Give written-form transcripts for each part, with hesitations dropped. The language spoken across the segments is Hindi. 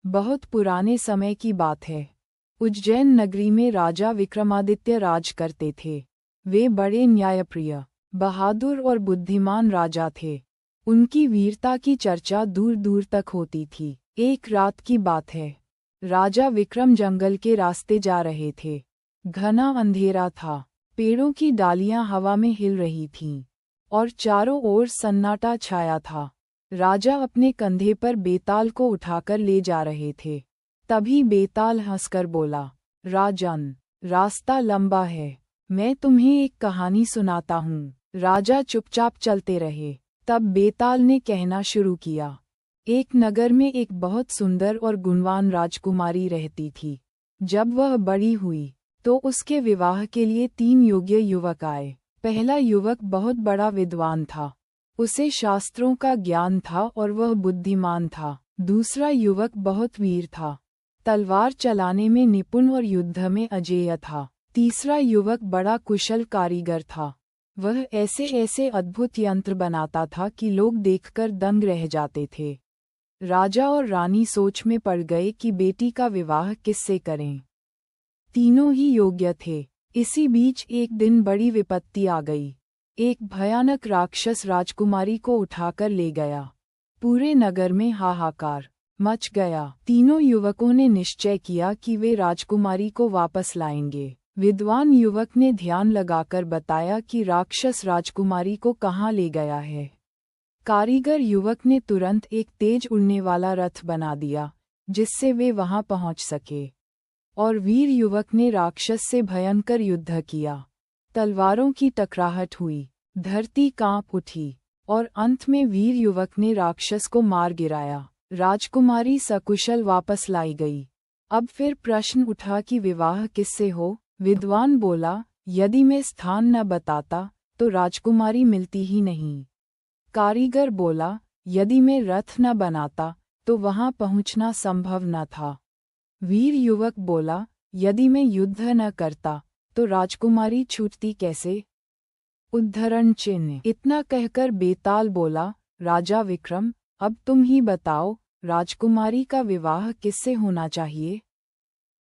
बहुत पुराने समय की बात है। उज्जैन नगरी में राजा विक्रमादित्य राज करते थे। वे बड़े न्यायप्रिय, बहादुर और बुद्धिमान राजा थे। उनकी वीरता की चर्चा दूर दूर तक होती थी। एक रात की बात है। राजा विक्रम जंगल के रास्ते जा रहे थे। घना अंधेरा था। पेड़ों की डालियां हवा में हिल रही थीं और चारों ओर सन्नाटा छाया था। राजा अपने कंधे पर बेताल को उठाकर ले जा रहे थे। तभी बेताल हंसकर बोला, राजन, रास्ता लंबा है, मैं तुम्हें एक कहानी सुनाता हूँ। राजा चुपचाप चलते रहे। तब बेताल ने कहना शुरू किया। एक नगर में एक बहुत सुंदर और गुणवान राजकुमारी रहती थी। जब वह बड़ी हुई तो उसके विवाह के लिए 3 योग्य युवक आए। पहला युवक बहुत बड़ा विद्वान था। उसे शास्त्रों का ज्ञान था और वह बुद्धिमान था। दूसरा युवक बहुत वीर था, तलवार चलाने में निपुण और युद्ध में अजेय था। तीसरा युवक बड़ा कुशल कारीगर था। वह ऐसे ऐसे अद्भुत यंत्र बनाता था कि लोग देखकर दंग रह जाते थे। राजा और रानी सोच में पड़ गए कि बेटी का विवाह किससे करें। तीनों ही योग्य थे। इसी बीच एक दिन बड़ी विपत्ति आ गई। एक भयानक राक्षस राजकुमारी को उठाकर ले गया। पूरे नगर में हाहाकार मच गया। तीनों युवकों ने निश्चय किया कि वे राजकुमारी को वापस लाएंगे। विद्वान युवक ने ध्यान लगाकर बताया कि राक्षस राजकुमारी को कहाँ ले गया है। कारीगर युवक ने तुरंत एक तेज उड़ने वाला रथ बना दिया, जिससे वे वहां पहुंच सके। और वीर युवक ने राक्षस से भयंकर युद्ध किया। तलवारों की टकराहट हुई, धरती कांप उठी और अंत में वीर युवक ने राक्षस को मार गिराया। राजकुमारी सकुशल वापस लाई गई। अब फिर प्रश्न उठा कि विवाह किससे हो। विद्वान बोला, यदि मैं स्थान न बताता तो राजकुमारी मिलती ही नहीं। कारीगर बोला, यदि मैं रथ न बनाता तो वहां पहुंचना संभव न था। वीर युवक बोला, यदि मैं युद्ध न करता तो राजकुमारी छूटती कैसे। उद्धरण चिन्ह। इतना कहकर बेताल बोला, राजा विक्रम, अब तुम ही बताओ, राजकुमारी का विवाह किससे होना चाहिए।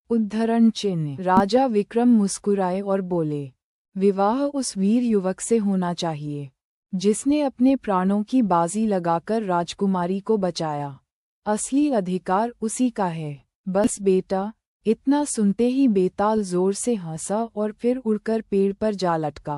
उद्धरण चिन्ह। राजा विक्रम मुस्कुराए और बोले, विवाह उस वीर युवक से होना चाहिए जिसने अपने प्राणों की बाजी लगाकर राजकुमारी को बचाया। असली अधिकार उसी का है। बस बेटा। इतना सुनते ही बेताल जोर से हंसा और फिर उड़कर पेड़ पर जा लटका।